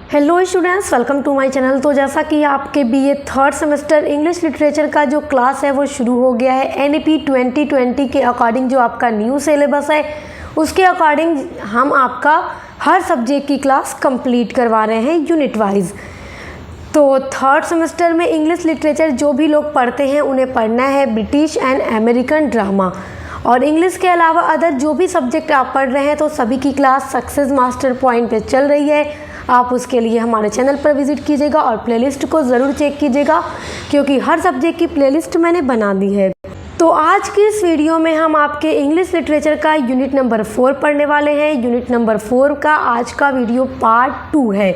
Hello students, welcome to my channel. तो जैसा कि आपके BA third semester English literature का जो क्लास है वो शुरू हो गया है। एनईपी 2020 के अकॉर्डिंग जो आपका न्यू सिलेबस है उसके अकॉर्डिंग हम आपका हर सब्जेक्ट की क्लास कंप्लीट करवा रहे हैं यूनिट वाइज। तो थर्ड सेमेस्टर में इंग्लिश लिटरेचर जो भी लोग पढ़ते हैं उन्हें पढ़ना है ब्रिटिश एंड अमेरिकन ड्रामा, और इंग्लिश के अलावा अदर जो भी सब्जेक्ट आप पढ़ रहे हैं तो सभी की क्लास सक्सेस मास्टर पॉइंट पे चल रही है। आप उसके लिए हमारे चैनल पर विज़िट कीजिएगा और प्लेलिस्ट को ज़रूर चेक कीजिएगा, क्योंकि हर सब्जेक्ट की प्लेलिस्ट मैंने बना दी है। तो आज की इस वीडियो में हम आपके इंग्लिश लिटरेचर का यूनिट नंबर 4 पढ़ने वाले हैं। यूनिट नंबर 4 का आज का वीडियो पार्ट 2 है।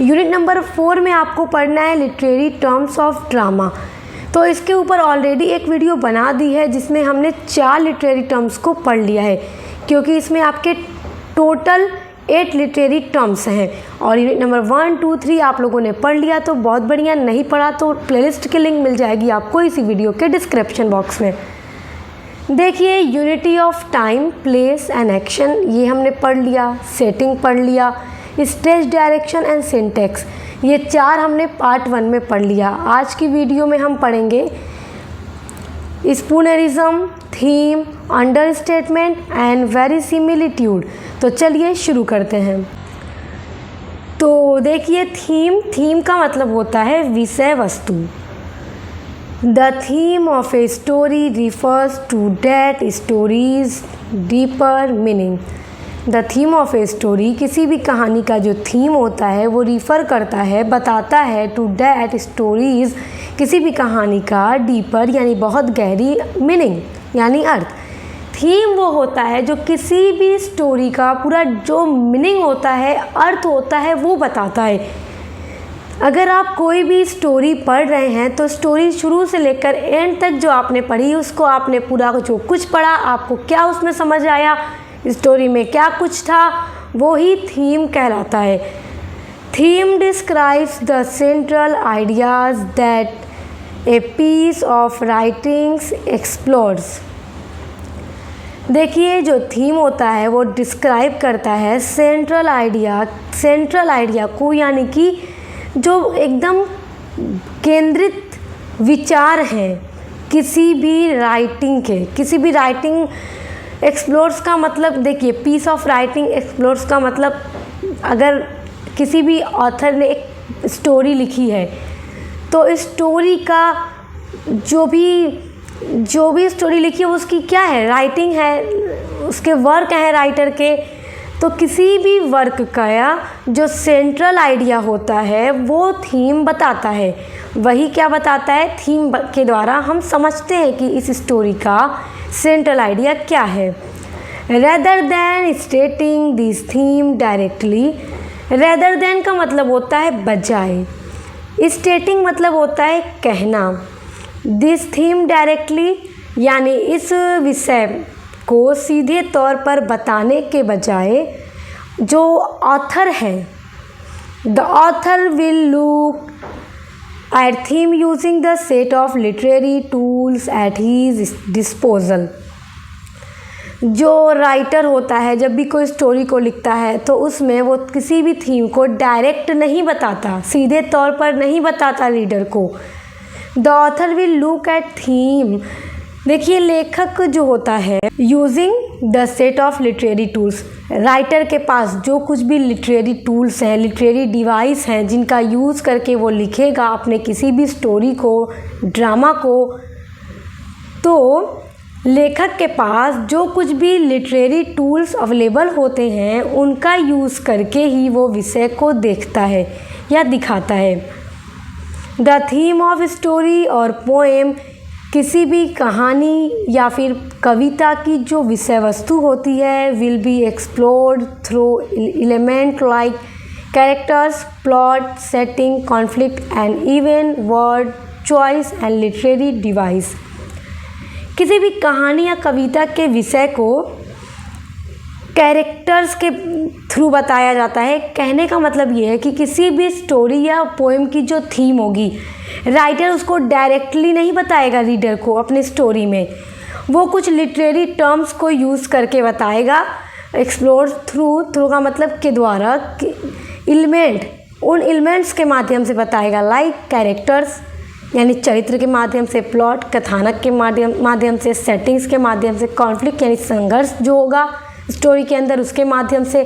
यूनिट नंबर 4 में आपको पढ़ना है लिटरेरी टर्म्स ऑफ ड्रामा। तो इसके ऊपर ऑलरेडी एक वीडियो बना दी है जिसमें हमने 4 लिटरेरी टर्म्स को पढ़ लिया है, क्योंकि इसमें आपके टोटल 8 लिटरेरी टर्म्स हैं। और यूनिट नंबर 1, 2, 3 आप लोगों ने पढ़ लिया तो बहुत बढ़िया, नहीं पढ़ा तो प्लेलिस्ट की लिंक मिल जाएगी आपको इसी वीडियो के डिस्क्रिप्शन बॉक्स में। देखिए, unity of time, place and action ये हमने पढ़ लिया, सेटिंग पढ़ लिया, स्टेज डायरेक्शन एंड सिंटेक्स ये 4 हमने पार्ट 1 में पढ़ लिया। आज की वीडियो में हम पढ़ेंगे स्पूनरिज्म, थीम, अंडरस्टेटमेंट एंड वेरिसिमिलिट्यूड। तो चलिए शुरू करते हैं। तो देखिए, थीम का मतलब होता है विषय वस्तु। The theme of a story refers to that story's deeper meaning. The theme of a story, किसी भी कहानी का जो थीम होता है वो रिफ़र करता है, बताता है टू दैट स्टोरीज, किसी भी कहानी का डीपर यानी बहुत गहरी, मीनिंग यानी अर्थ। थीम वो होता है जो किसी भी स्टोरी का पूरा जो मीनिंग होता है, अर्थ होता है, वो बताता है। अगर आप कोई भी स्टोरी पढ़ रहे हैं तो स्टोरी शुरू से लेकर एंड तक जो आपने पढ़ी उसको आपने पूरा जो कुछ पढ़ा आपको क्या उसमें समझ आया, स्टोरी में क्या कुछ था, वो ही थीम कहलाता है। Theme describes the central ideas that a piece of writings explores. देखिए, जो थीम होता है वो डिस्क्राइब करता है सेंट्रल आइडिया को, यानी कि जो एकदम केंद्रित विचार हैं किसी भी राइटिंग एक्सप्लोर्स का मतलब, देखिए पीस ऑफ राइटिंग एक्सप्लोर्स का मतलब, अगर किसी भी ऑथर ने एक स्टोरी लिखी है तो स्टोरी का जो भी स्टोरी लिखी है उसकी क्या है, राइटिंग है, उसके वर्क हैं राइटर के। तो किसी भी वर्क का जो सेंट्रल आइडिया होता है वो थीम बताता है। वही क्या बताता है, थीम के द्वारा हम समझते हैं कि इस स्टोरी का सेंट्रल आइडिया क्या है। Rather than स्टेटिंग this theme directly, rather than का मतलब होता है बजाय, स्टेटिंग मतलब होता है कहना, दिस थीम डायरेक्टली यानी इस विषय को सीधे तौर पर बताने के बजाय जो ऑथर है, the author will look at theme using the set of literary tools at his disposal. जो राइटर होता है जब भी कोई स्टोरी को लिखता है तो उसमें वो किसी भी थीम को डायरेक्ट नहीं बताता, सीधे तौर पर नहीं बताता रीडर को। The author will look at theme, देखिए लेखक जो होता है using the set of literary tools, writer के पास जो कुछ भी लिटरेरी टूल्स हैं, लिटरेरी डिवाइस हैं जिनका यूज़ करके वो लिखेगा अपने किसी भी स्टोरी को, ड्रामा को, तो लेखक के पास जो कुछ भी लिटरेरी टूल्स अवेलेबल होते हैं उनका यूज़ करके ही वो विषय को देखता है या दिखाता है। द थीम ऑफ स्टोरी और पोएम, किसी भी कहानी या फिर कविता की जो विषय वस्तु होती है, will be explored through element like characters, plot, setting, conflict and even word choice and literary device. किसी भी कहानी या कविता के विषय को कैरेक्टर्स के थ्रू बताया जाता है। कहने का मतलब ये है कि किसी भी स्टोरी या पोएम की जो थीम होगी, राइटर उसको डायरेक्टली नहीं बताएगा रीडर को अपने स्टोरी में, वो कुछ लिटरेरी टर्म्स को यूज़ करके बताएगा। एक्सप्लोर थ्रू का मतलब के द्वारा, एलिमेंट उन एलिमेंट्स के माध्यम से बताएगा, लाइक कैरेक्टर्स यानी चरित्र के माध्यम से, प्लॉट कथानक के माध्यम से, सेटिंग्स के माध्यम से, कॉन्फ्लिक्ट यानी संघर्ष जो होगा स्टोरी के अंदर उसके माध्यम से,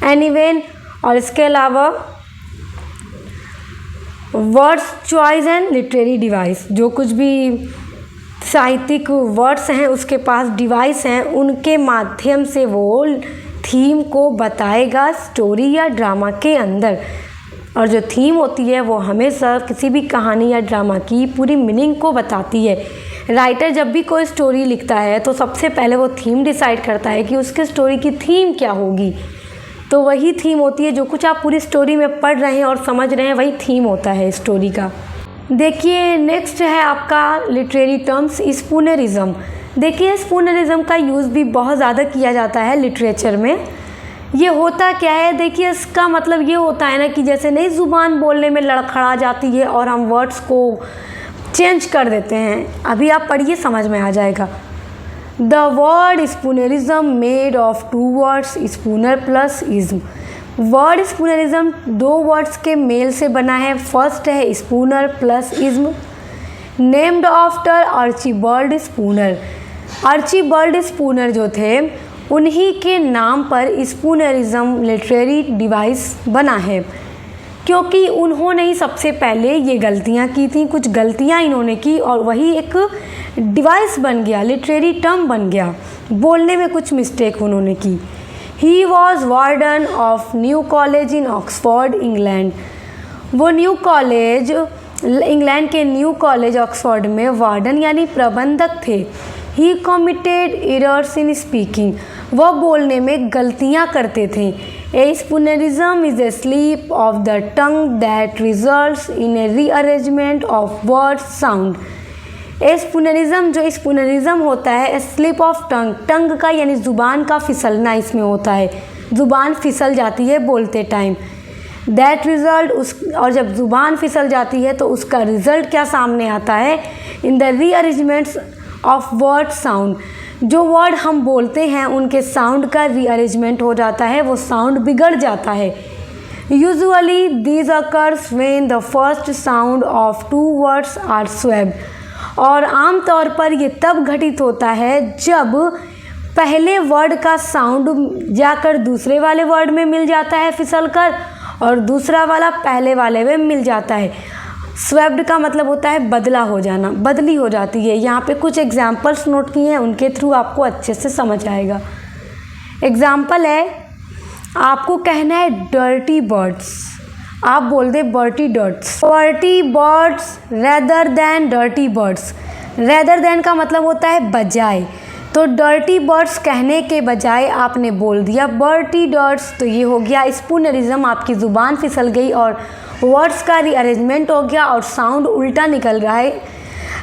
एनीवेन, और इसके अलावा words choice and literary device, जो कुछ भी साहित्यिक वर्ड्स हैं उसके पास डिवाइस हैं उनके माध्यम से वो थीम को बताएगा स्टोरी या ड्रामा के अंदर। और जो थीम होती है वो हमेशा किसी भी कहानी या ड्रामा की पूरी मीनिंग को बताती है। राइटर जब भी कोई स्टोरी लिखता है तो सबसे पहले वो थीम डिसाइड करता है कि उसके स्टोरी की थीम क्या होगी, तो वही थीम होती है, जो कुछ आप पूरी स्टोरी में पढ़ रहे हैं और समझ रहे हैं वही थीम होता है स्टोरी का। देखिए नेक्स्ट है आपका लिटरेरी टर्म्स स्पूनरिज्म। देखिए स्पूनरिज्म का यूज़ भी बहुत ज़्यादा किया जाता है लिटरेचर में। ये होता क्या है, देखिए इसका मतलब ये होता है ना कि जैसे नई ज़ुबान बोलने में लड़खड़ा जाती है और हम वर्ड्स को चेंज कर देते हैं। अभी आप पढ़िए समझ में आ जाएगा। The word spoonerism made of two words Spooner plus ism. Word spoonerism दो वर्ड्स के मेल से बना है। फर्स्ट है Spooner plus ism, named after Archibald Spooner. Archibald Spooner जो थे उन्हीं के नाम पर स्पूनरिज्म लिटरेरी डिवाइस बना है, क्योंकि उन्होंने ही सबसे पहले ये गलतियाँ की थी, कुछ गलतियाँ इन्होंने की और वही एक डिवाइस बन गया, लिटरेरी टर्म बन गया, बोलने में कुछ मिस्टेक उन्होंने की। He was warden of New College in Oxford England. वो न्यू कॉलेज इंग्लैंड के न्यू कॉलेज ऑक्सफोर्ड में वार्डन यानी प्रबंधक थे। He committed errors in speaking. वह बोलने में गलतियाँ करते थे। A spoonerism is a slip of the tongue that results in a rearrangement of word sound. ए स्पूनरिज्म, जो स्पूनरिज्म होता है स्लिप ऑफ टंग, टंग का यानी ज़ुबान का फिसलना इसमें होता है, ज़ुबान फिसल जाती है बोलते टाइम। दैट रिज़ल्ट और जब ज़ुबान फिसल जाती है तो उसका रिज़ल्ट क्या सामने आता है, in the rearrangements of word sound. जो वर्ड हम बोलते हैं उनके साउंड का रीअरेंजमेंट हो जाता है, वो साउंड बिगड़ जाता है। Usually these occurs when the first sound of two words are swapped. और आमतौर पर ये तब घटित होता है जब पहले वर्ड का साउंड जाकर दूसरे वाले वर्ड में मिल जाता है फिसलकर, और दूसरा वाला पहले वाले में मिल जाता है। स्वेप्ड का मतलब होता है बदला हो जाना, बदली हो जाती है। यहाँ पे कुछ एग्जाम्पल्स नोट किए हैं, उनके थ्रू आपको अच्छे से समझ आएगा। एग्जाम्पल है, आपको कहना है डर्टी बर्ड्स, आप बोल दे burty durts, burty birds rather than dirty birds. Rather than का मतलब होता है बजाय, तो डर्टी बर्ड्स कहने के बजाय आपने बोल दिया बर्टी डर्ट्स, तो ये हो गया स्पूनरिज्म। आपकी ज़ुबान फिसल गई और वर्ड्स का रीअरेंजमेंट हो गया और साउंड उल्टा निकल रहा है।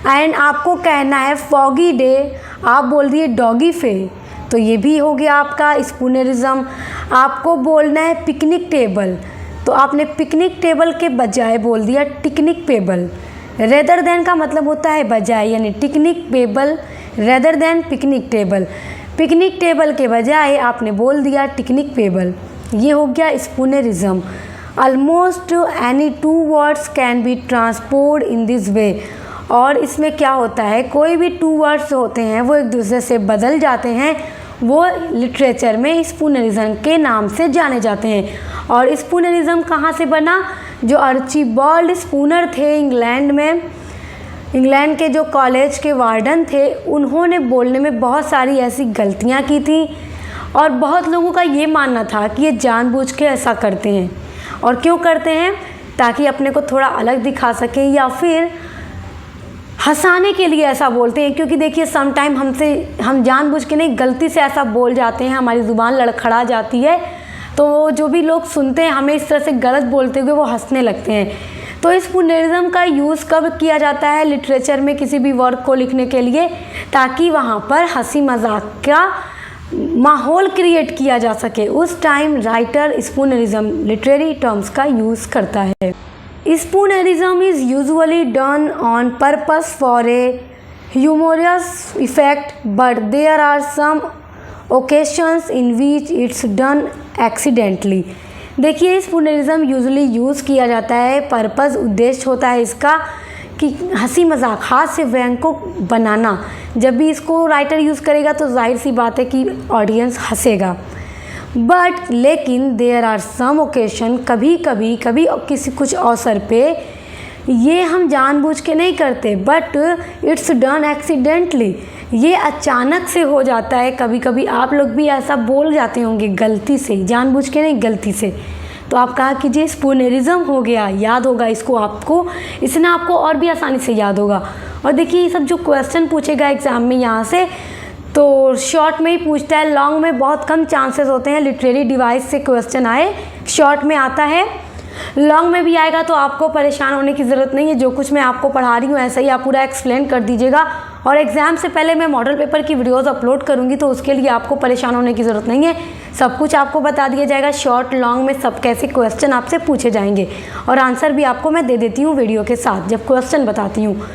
एंड आपको कहना है फॉगी डे, आप बोल दिए डॉगी फे, तो ये भी हो गया आपका स्पूनरिज्म। आपको बोलना है पिकनिक टेबल, तो आपने पिकनिक टेबल के बजाय बोल दिया टिकनिक पेबल। रेदर देन का मतलब होता है बजाय, यानी ticnic pebble rather than picnic table. Picnic table के बजाय आपने बोल दिया टिकनिक पेबल, ये हो गया spoonerism. Almost any two words can be transport in this way. और इसमें क्या होता है, कोई भी टू वर्ड्स होते हैं वो एक दूसरे से बदल जाते हैं, वो लिटरेचर में स्पूनरिज्म के नाम से जाने जाते हैं। और स्पूनरिज्म कहाँ से बना, जो आर्चीबल्ड स्पूनर थे इंग्लैंड में, इंग्लैंड के जो कॉलेज के वार्डन थे, उन्होंने बोलने में बहुत सारी ऐसी गलतियाँ की थी और बहुत लोगों का ये मानना था कि ये जानबूझ के ऐसा करते हैं। और क्यों करते हैं, ताकि अपने को थोड़ा अलग दिखा सकें या फिर हंसाने के लिए ऐसा बोलते हैं। क्योंकि देखिए समटाइम हम जानबूझ के नहीं, गलती से ऐसा बोल जाते हैं, हमारी ज़ुबान लड़खड़ा जाती है, तो जो भी लोग सुनते हैं हमें इस तरह से गलत बोलते हुए वो हंसने लगते हैं। तो स्पूनरिज्म का यूज़ कब किया जाता है लिटरेचर में किसी भी वर्क को लिखने के लिए, ताकि वहाँ पर हंसी मजाक का माहौल क्रिएट किया जा सके। उस time writer spoonerism literary terms का यूज़ करता है। Spoonerism is usually done on purpose for a humorous effect, but there are some occasions in which it's done accidentally. देखिए इस पुनरिज्म यूजुअली यूज़ किया जाता है, पर्पज़ उद्देश्य होता है इसका कि हंसी मजाक, हास्य व्यंग को बनाना। जब भी इसको राइटर यूज़ करेगा तो जाहिर सी बात है कि ऑडियंस हंसेगा। बट लेकिन देयर आर सम ओकेशन, कभी किसी कुछ अवसर पे ये हम जानबूझ के नहीं करते, बट इट्स डन एक्सीडेंटली, ये अचानक से हो जाता है। कभी कभी आप लोग भी ऐसा बोल जाते होंगे गलती से, जानबूझ के नहीं गलती से। तो आप कहा कीजिए स्पूनरिज्म हो गया, याद होगा इसको आपको, इसने आपको और भी आसानी से याद होगा। और देखिए ये सब जो क्वेश्चन पूछेगा एग्ज़ाम में यहाँ से, तो शॉर्ट में ही पूछता है, लॉन्ग में बहुत कम चांसेस होते हैं लिटरेरी डिवाइस से क्वेश्चन आए, शॉर्ट में आता है। लॉन्ग में भी आएगा तो आपको परेशान होने की ज़रूरत नहीं है, जो कुछ मैं आपको पढ़ा रही हूँ ऐसा ही आप पूरा एक्सप्लेन कर दीजिएगा। और एग्ज़ाम से पहले मैं मॉडल पेपर की वीडियोस अपलोड करूँगी, तो उसके लिए आपको परेशान होने की ज़रूरत नहीं है, सब कुछ आपको बता दिया जाएगा। शॉर्ट लॉन्ग में सब कैसे क्वेश्चन आपसे पूछे जाएंगे और आंसर भी आपको मैं दे देती हूँ वीडियो के साथ जब क्वेश्चन बताती हूँ।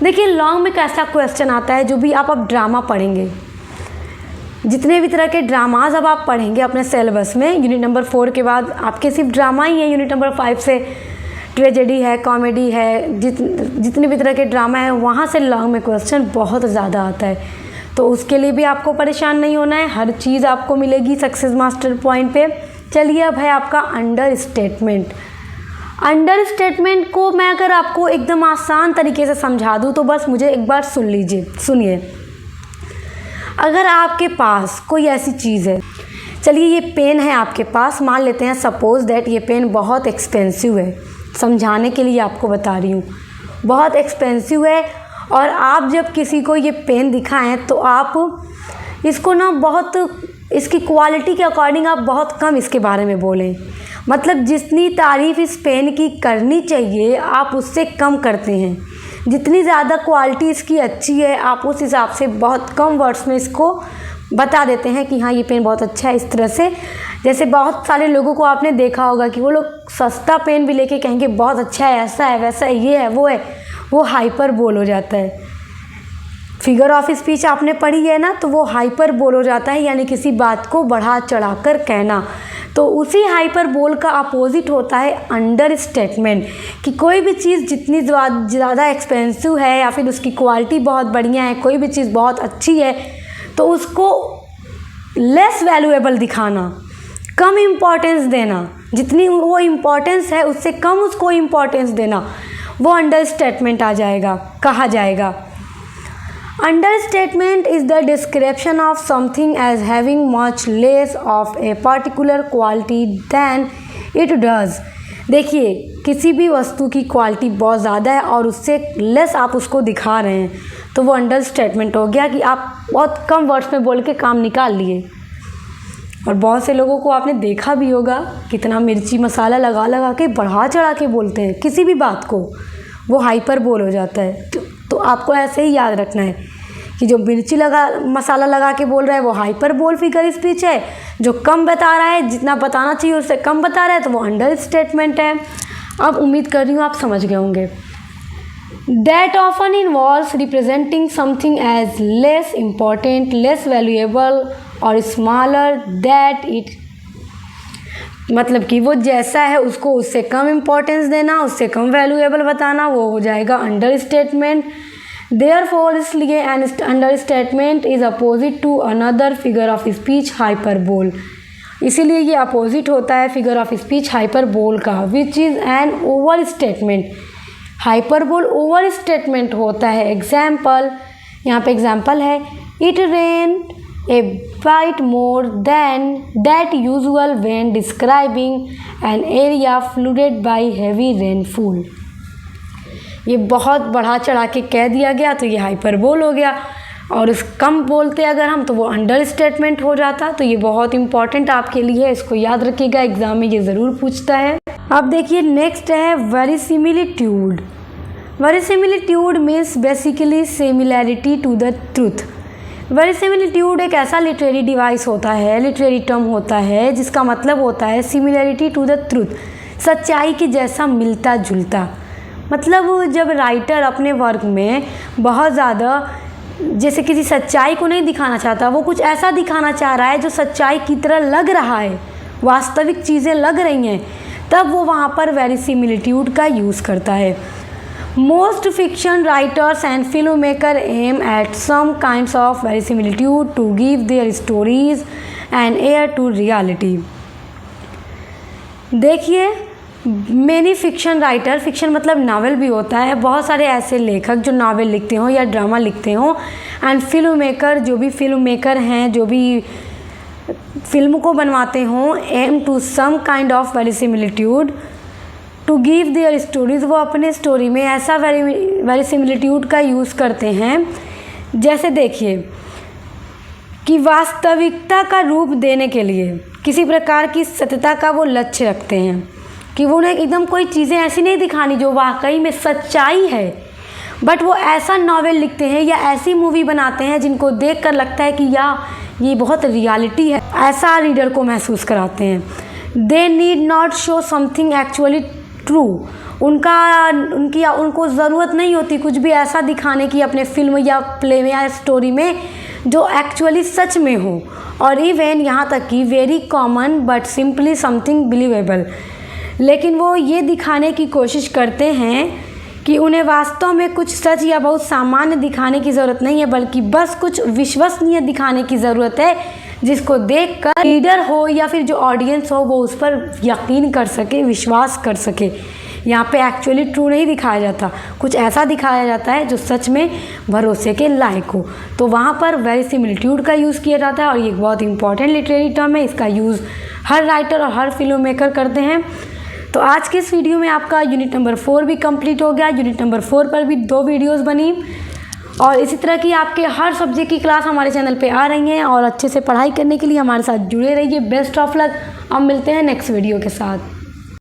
देखिए लॉन्ग में कैसा क्वेश्चन आता है, जो भी आप अब ड्रामा पढ़ेंगे, जितने भी तरह के ड्रामाज अब आप पढ़ेंगे अपने सिलेबस में, यूनिट नंबर 4 के बाद आपके सिर्फ ड्रामा ही है, यूनिट नंबर 5 से ट्रेजेडी है, कॉमेडी है, जितने भी तरह के ड्रामा है वहाँ से लॉन्ग में क्वेश्चन बहुत ज़्यादा आता है। तो उसके लिए भी आपको परेशान नहीं होना है, हर चीज़ आपको मिलेगी सक्सेस मास्टर पॉइंट पे। चलिए अब है आपका अंडर स्टेटमेंट। अंडर स्टेटमेंट को मैं अगर आपको एकदम आसान तरीके से समझा दूँ तो बस मुझे एक बार सुन लीजिए, सुनिए। अगर आपके पास कोई ऐसी चीज़ है, चलिए ये पेन है आपके पास, मान लेते हैं सपोज़ दैट ये पेन बहुत एक्सपेंसिव है, समझाने के लिए आपको बता रही हूँ, बहुत एक्सपेंसिव है। और आप जब किसी को ये पेन दिखाएं तो आप इसको ना बहुत, इसकी क्वालिटी के अकॉर्डिंग आप बहुत कम इसके बारे में बोलें, मतलब जितनी तारीफ़ इस पेन की करनी चाहिए आप उससे कम करते हैं। जितनी ज़्यादा क्वालिटी इसकी अच्छी है आप उस हिसाब से बहुत कम वर्ड्स में इसको बता देते हैं कि हाँ ये पेन बहुत अच्छा है। इस तरह से जैसे बहुत सारे लोगों को आपने देखा होगा कि वो लोग सस्ता पेन भी लेके कहेंगे बहुत अच्छा है, ऐसा है, वैसा है, ये है, वो हाइपर बोल हो जाता है। फिगर ऑफ स्पीच आपने पढ़ी है ना, तो वो हाइपर बोल हो जाता है, यानी किसी बात को बढ़ा चढ़ा कर कहना। तो उसी हाइपर बोल का अपोजिट होता है अंडर स्टेटमेंट, कि कोई भी चीज़ जितनी ज़्यादा एक्सपेंसिव है या फिर उसकी क्वालिटी बहुत बढ़िया है, कोई भी चीज़ बहुत अच्छी है, तो उसको लेस वैल्यूएबल दिखाना, कम इम्पॉर्टेंस देना, जितनी वो इम्पॉर्टेंस है उससे कम उसको इम्पॉर्टेंस देना, वो अंडर स्टेटमेंट आ जाएगा, कहा जाएगा। Understatement is the description of something as having much less of a particular quality than it does। देखिए किसी भी वस्तु की क्वालिटी बहुत ज़्यादा है और उससे लेस आप उसको दिखा रहे हैं, तो वो अंडरस्टेटमेंट हो गया कि आप बहुत कम वर्ड्स में बोल के काम निकाल लिए। और बहुत से लोगों को आपने देखा भी होगा कितना मिर्ची मसाला लगा लगा के बढ़ा चढ़ा के बोलते हैं किसी भी बात को, वो हाइपर बोल हो जाता है। तो आपको ऐसे ही याद रखना है कि जो मिर्ची मसाला लगा के बोल रहा है वो हाइपर बोल फिगर स्पीच है, जो कम बता रहा है, जितना बताना चाहिए उससे कम बता रहा है, तो वो अंडर स्टेटमेंट है। अब उम्मीद कर रही हूँ आप समझ गए होंगे। That often involves representing something as less important, less valuable और स्मॉलर दैट इट, मतलब कि वो जैसा है उसको उससे कम इम्पोर्टेंस देना, उससे कम वैल्यूएबल बताना, वो हो जाएगा अंडर स्टेटमेंट। देयरफॉर इसलिए an understatement is opposite to another figure of speech hyperbole, इसीलिए ये अपोजिट होता है फिगर ऑफ स्पीच हाइपरबोल का, which is an over statement. Hyperbole over statement होता है। एग्जाम्पल, यहाँ पे एग्जाम्पल है, it rain a bit more than that usual when describing an area flooded by heavy rainfall। ये बहुत बढ़ा चढ़ा के कह दिया गया तो ये हाइपरबोल हो गया, और इस कम बोलते अगर हम तो वो अंडर स्टेटमेंट हो जाता। तो ये बहुत इंपॉर्टेंट आपके लिए है, इसको याद रखिएगा, एग्जाम में ये ज़रूर पूछता है। अब देखिए नेक्स्ट है verisimilitude. Verisimilitude means basically similarity to the truth. Verisimilitude एक ऐसा लिटरेरी डिवाइस होता है, लिटरेरी टर्म होता है, जिसका मतलब होता है सिमिलैरिटी टू द ट्रूथ, सच्चाई के जैसा मिलता जुलता। मतलब जब राइटर अपने वर्क में बहुत ज़्यादा जैसे किसी सच्चाई को नहीं दिखाना चाहता, वो कुछ ऐसा दिखाना चाह रहा है जो सच्चाई की तरह लग रहा है, वास्तविक चीज़ें लग रही हैं, तब वो वहाँ पर वेरिसिमिलिट्यूड का यूज़ करता है। Most fiction writers and film maker aim at some kinds of verisimilitude to give their stories and air to reality. देखिए, मैनी फिक्शन राइटर, फिक्शन मतलब नावल भी होता है, बहुत सारे ऐसे लेखक जो नावल लिखते हों या ड्रामा लिखते हों, एंड फिल्म मेकर, जो भी फिल्म मेकर हैं, जो भी फिल्म को बनवाते हों, aim to some kind of verisimilitude to give their stories, वो अपने स्टोरी में ऐसा वेरिसिमिलिट्यूड का यूज़ करते हैं, जैसे देखिए कि वास्तविकता का रूप देने के लिए किसी प्रकार की सत्यता का वो लक्ष्य रखते हैं, कि वो उन्हें एकदम कोई चीज़ें ऐसी नहीं दिखानी जो वाकई में सच्चाई है, बट वो ऐसा नॉवेल लिखते हैं या ऐसी मूवी बनाते हैं जिनको देखकर लगता है कि ये बहुत रियलिटी है, ऐसा रीडर को महसूस कराते हैं। They need not show something actually true, उनको ज़रूरत नहीं होती कुछ भी ऐसा दिखाने की अपने फिल्म या प्ले में या स्टोरी में जो एक्चुअली सच में हो, और इवन यहाँ तक कि very common but simply something believable. लेकिन वो ये दिखाने की कोशिश करते हैं कि उन्हें वास्तव में कुछ सच या बहुत सामान्य दिखाने की ज़रूरत नहीं है, बल्कि बस कुछ विश्वसनीय दिखाने की ज़रूरत है, जिसको देखकर रीडर हो या फिर जो ऑडियंस हो वो उस पर यकीन कर सके, विश्वास कर सके। यहाँ पे एक्चुअली ट्रू नहीं दिखाया जाता, कुछ ऐसा दिखाया जाता है जो सच में भरोसे के लायक हो, तो वहाँ पर वेरिसिमिलिट्यूड का यूज़ किया जाता है। और ये एक बहुत इंपॉर्टेंट लिटरेरी टर्म है, इसका यूज़ हर राइटर और हर फिल्म मेकर करते हैं। तो आज के इस वीडियो में आपका यूनिट नंबर 4 भी कंप्लीट हो गया। यूनिट नंबर 4 पर भी 2 वीडियोस बनी, और इसी तरह की आपके हर सब्जेक्ट की क्लास हमारे चैनल पे आ रही हैं, और अच्छे से पढ़ाई करने के लिए हमारे साथ जुड़े रहिए। Best of luck. अब मिलते हैं नेक्स्ट वीडियो के साथ।